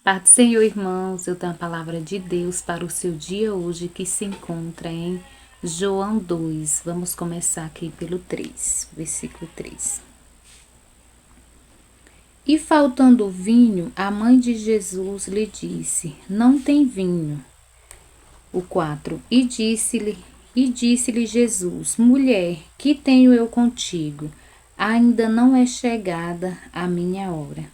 Paz do Senhor, irmãos, eu tenho a palavra de Deus para o seu dia hoje que se encontra em João 2. Vamos começar aqui pelo 3, versículo 3. E faltando vinho, a mãe de Jesus lhe disse: Não tem vinho. O 4. E disse-lhe Jesus: Mulher, que tenho eu contigo? Ainda não é chegada a minha hora.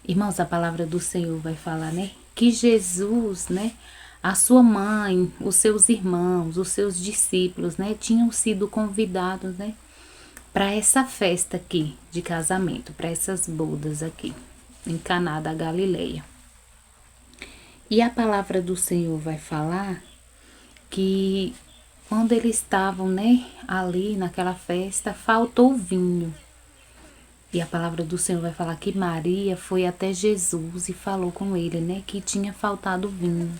Irmãos, a palavra do Senhor vai falar, né? Que Jesus, né? A sua mãe, os seus irmãos, os seus discípulos, né? Tinham sido convidados, né? Para essa festa aqui de casamento, para essas bodas aqui, em Caná da Galileia. E a palavra do Senhor vai falar que quando eles estavam, né? Ali naquela festa, faltou vinho. E a palavra do Senhor vai falar que Maria foi até Jesus e falou com ele, né, que tinha faltado vinho.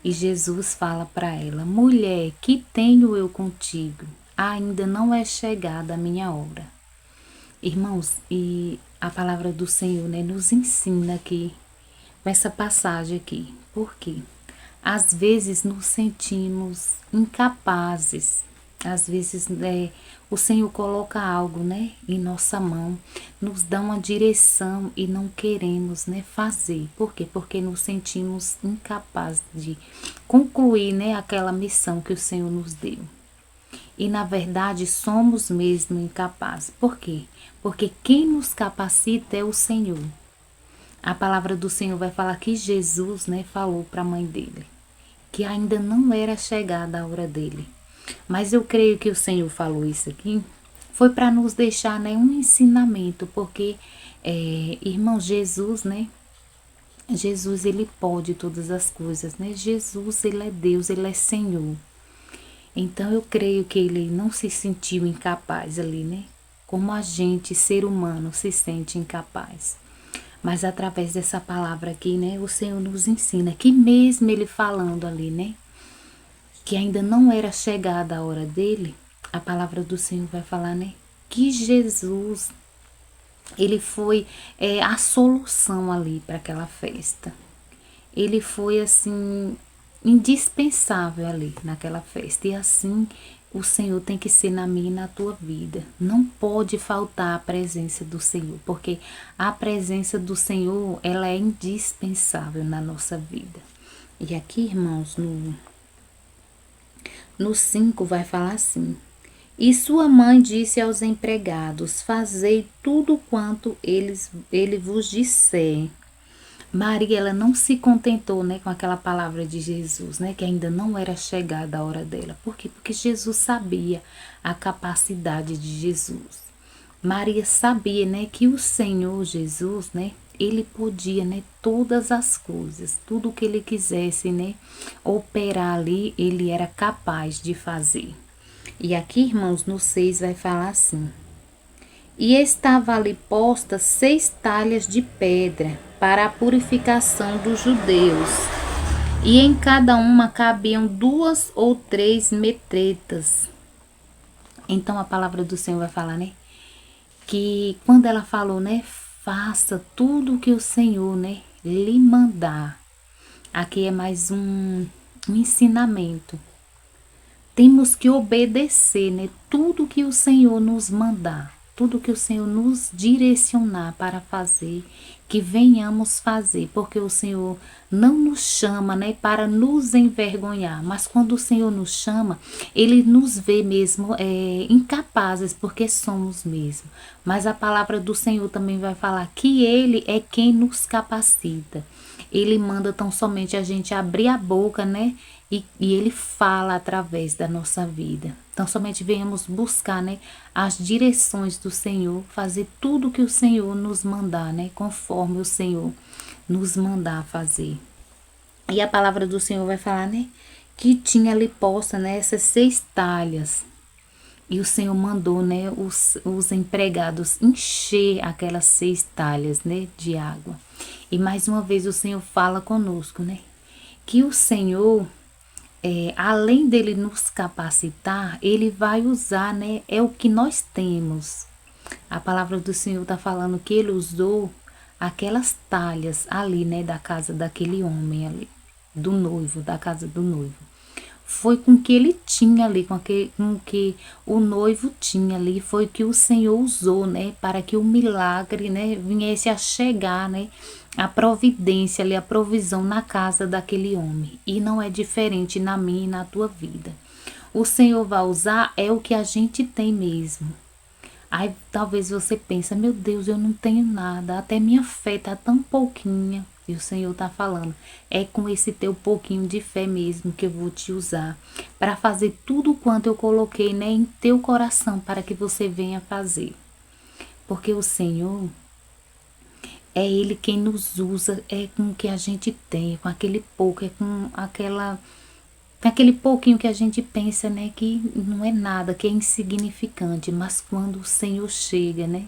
E Jesus fala para ela: Mulher, que tenho eu contigo? Ainda não é chegada a minha hora. Irmãos, e a palavra do Senhor, né, nos ensina aqui, nessa passagem aqui. Por quê? Às vezes nos sentimos incapazes. Às vezes o Senhor coloca algo, né, em nossa mão, nos dá uma direção e não queremos, né, fazer. Por quê? Porque nos sentimos incapazes de concluir, né, aquela missão que o Senhor nos deu. E na verdade somos mesmo incapazes. Por quê? Porque quem nos capacita é o Senhor. A palavra do Senhor vai falar que Jesus, né, falou para a mãe dele que ainda não era chegada a hora dele. Mas eu creio que o Senhor falou isso aqui foi para nos deixar, né, um ensinamento, porque, irmão, Jesus, né, Jesus, ele pode todas as coisas, né, Jesus, ele é Deus, ele é Senhor. Então eu creio que ele não se sentiu incapaz ali, né, como a gente, ser humano, se sente incapaz. Mas através dessa palavra aqui, né, o Senhor nos ensina que mesmo ele falando ali, né, que ainda não era chegada a hora dele, a palavra do Senhor vai falar, né, que Jesus, ele foi a solução ali para aquela festa. Ele foi assim indispensável ali naquela festa. E assim o Senhor tem que ser na minha e na tua vida. Não pode faltar a presença do Senhor, porque a presença do Senhor, ela é indispensável na nossa vida. E aqui, irmãos, no 5 vai falar assim: E sua mãe disse aos empregados: Fazei tudo quanto ele vos disser. Maria, ela não se contentou, né, com aquela palavra de Jesus, né, que ainda não era chegada a hora dela. Por quê? Porque Jesus sabia a capacidade de Jesus. Maria sabia, né, que o Senhor Jesus, né, ele podia, né, todas as coisas, tudo o que ele quisesse, né, operar ali, ele era capaz de fazer. E aqui, irmãos, no 6 vai falar assim: E estava ali posta 6 talhas de pedra para a purificação dos judeus, e em cada uma cabiam 2 ou 3 metretas. Então a palavra do Senhor vai falar, né, que quando ela falou, né, faça tudo o que o Senhor, né, lhe mandar. Aqui é mais um ensinamento. Temos que obedecer, né, tudo que o Senhor nos mandar, tudo que o Senhor nos direcionar para fazer, que venhamos fazer, porque o Senhor não nos chama, né, para nos envergonhar, mas quando o Senhor nos chama, ele nos vê mesmo incapazes, porque somos mesmo. Mas a palavra do Senhor também vai falar que ele é quem nos capacita. Ele manda tão somente a gente abrir a boca, né? E ele fala através da nossa vida. Então, somente venhamos buscar, né, as direções do Senhor, fazer tudo que o Senhor nos mandar, né, conforme o Senhor nos mandar fazer. E a palavra do Senhor vai falar, né, que tinha ali posta, né, essas 6 talhas. E o Senhor mandou, né, os empregados encher aquelas 6 talhas, né, de água. E mais uma vez o Senhor fala conosco, né, que o Senhor, além dele nos capacitar, ele vai usar, né, é o que nós temos. A palavra do Senhor está falando que ele usou aquelas talhas ali, né, da casa daquele homem ali, do noivo, da casa do noivo. Foi com o que ele tinha ali, com o que o noivo tinha ali, foi que o Senhor usou, né, para que o milagre, né, viesse a chegar, né, a providência ali, a provisão na casa daquele homem. E não é diferente na minha e na tua vida. O Senhor vai usar é o que a gente tem mesmo. Aí talvez você pense, meu Deus, eu não tenho nada, até minha fé tá tão pouquinha. E o Senhor tá falando, é com esse teu pouquinho de fé mesmo que eu vou te usar para fazer tudo quanto eu coloquei, né, em teu coração para que você venha fazer. Porque o Senhor é Ele quem nos usa, é com o que a gente tem, com aquele pouco, é com aquele pouquinho que a gente pensa, né, que não é nada, que é insignificante, mas quando o Senhor chega, né,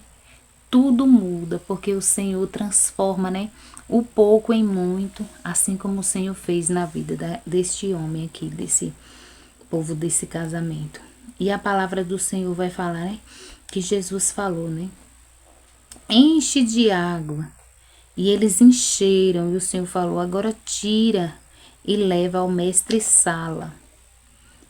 tudo muda, porque o Senhor transforma, né, o pouco em muito, assim como o Senhor fez na vida deste homem aqui, desse povo, desse casamento. E a palavra do Senhor vai falar, né, que Jesus falou, né, enche de água. E eles encheram, e o Senhor falou, agora tira e leva ao mestre Sala.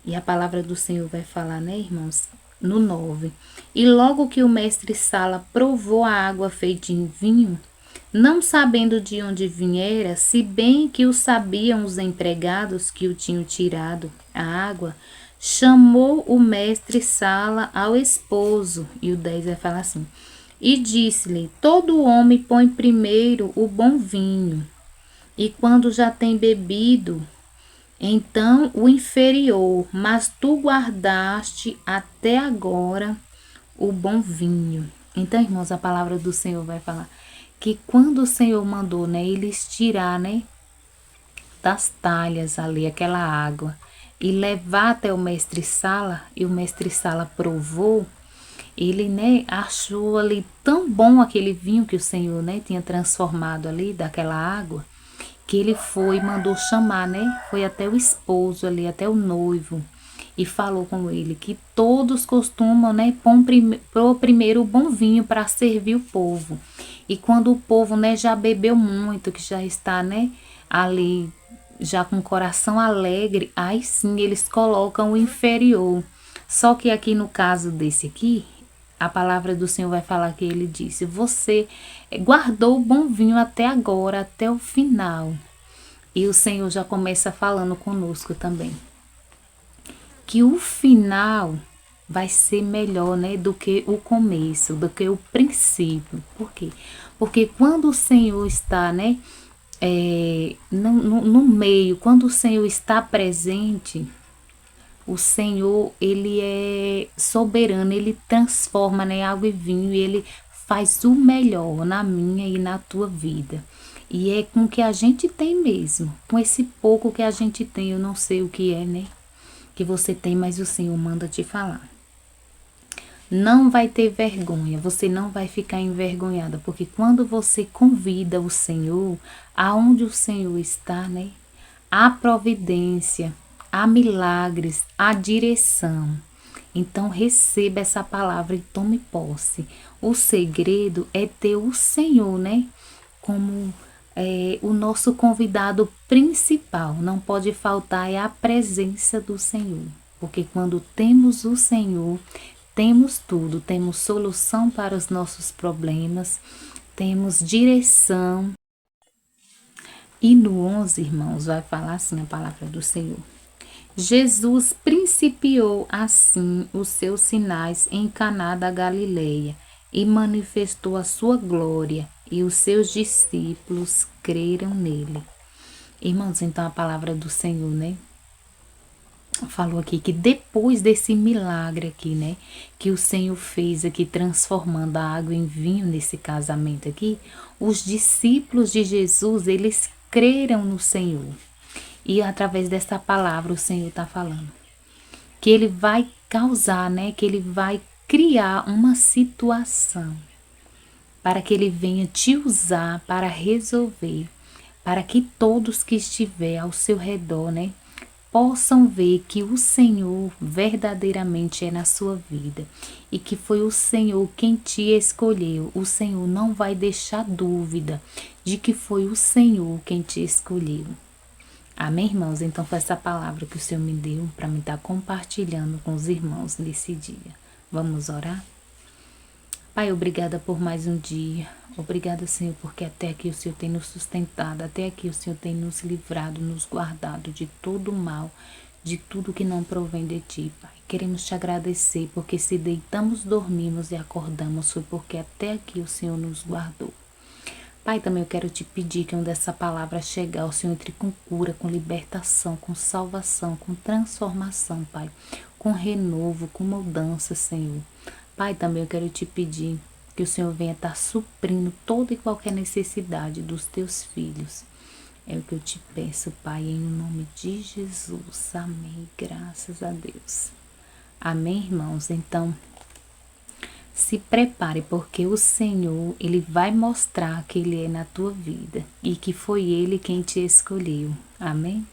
E a palavra do Senhor vai falar, né, irmãos? No 9. E logo que o mestre Sala provou a água feita em vinho, não sabendo de onde viera, se bem que o sabiam os empregados que o tinham tirado a água, chamou o mestre Sala ao esposo. E o 10 vai falar assim: e disse-lhe: todo homem põe primeiro o bom vinho, e quando já tem bebido, então o inferior, mas tu guardaste até agora o bom vinho. Então, irmãos, a palavra do Senhor vai falar que quando o Senhor mandou, né, eles tirar, né, das talhas ali aquela água e levar até o mestre Sala, e o mestre Sala provou, ele, né, achou ali tão bom aquele vinho que o Senhor, né, tinha transformado ali daquela água, que ele foi e mandou chamar, né? Foi até o esposo ali, até o noivo, e falou com ele que todos costumam, né, pôr primeiro o bom vinho para servir o povo. E quando o povo, né, já bebeu muito, que já está, né, ali já com o coração alegre, aí sim eles colocam o inferior. Só que aqui no caso desse aqui, a palavra do Senhor vai falar que ele disse: você guardou o bom vinho até agora, até o final. E o Senhor já começa falando conosco também, que o final vai ser melhor, né, do que o começo, do que o princípio. Por quê? Porque quando o Senhor está, né, no meio, quando o Senhor está presente, o Senhor, ele é soberano, ele transforma, né, água e vinho, e ele faz o melhor na minha e na tua vida. E é com o que a gente tem mesmo, com esse pouco que a gente tem, eu não sei o que é, né, que você tem, mas o Senhor manda te falar. Não vai ter vergonha, você não vai ficar envergonhada, porque quando você convida o Senhor, aonde o Senhor está, né, há providência, há milagres, há direção. Então receba essa palavra e tome posse. O segredo é ter o Senhor, né, como o nosso convidado principal. Não pode faltar é a presença do Senhor, porque quando temos o Senhor, temos tudo, temos solução para os nossos problemas, temos direção. E no 11, irmãos, vai falar assim a palavra do Senhor. Jesus principiou assim os seus sinais em Caná da Galileia e manifestou a sua glória, e os seus discípulos creram nele. Irmãos, então a palavra do Senhor, né, falou aqui que depois desse milagre aqui, né, que o Senhor fez aqui, transformando a água em vinho nesse casamento aqui, os discípulos de Jesus, eles creram no Senhor. E através dessa palavra o Senhor está falando que ele vai causar, né, que ele vai criar uma situação para que ele venha te usar para resolver, para que todos que estiver ao seu redor, né, possam ver que o Senhor verdadeiramente é na sua vida e que foi o Senhor quem te escolheu. O Senhor não vai deixar dúvida de que foi o Senhor quem te escolheu. Amém, irmãos? Então foi essa palavra que o Senhor me deu para me estar compartilhando com os irmãos nesse dia. Vamos orar? Pai, obrigada por mais um dia. Obrigada, Senhor, porque até aqui o Senhor tem nos sustentado, até aqui o Senhor tem nos livrado, nos guardado de todo o mal, de tudo que não provém de Ti, Pai. Queremos Te agradecer, porque se deitamos, dormimos e acordamos, foi porque até aqui o Senhor nos guardou. Pai, também eu quero Te pedir que onde essa palavra chegar, o Senhor entre com cura, com libertação, com salvação, com transformação, Pai, com renovo, com mudança, Senhor. Pai, também eu quero Te pedir que o Senhor venha estar suprindo toda e qualquer necessidade dos Teus filhos. É o que eu Te peço, Pai, em nome de Jesus. Amém. Graças a Deus. Amém, irmãos? Então, se prepare, porque o Senhor, Ele vai mostrar que Ele é na tua vida e que foi Ele quem te escolheu. Amém?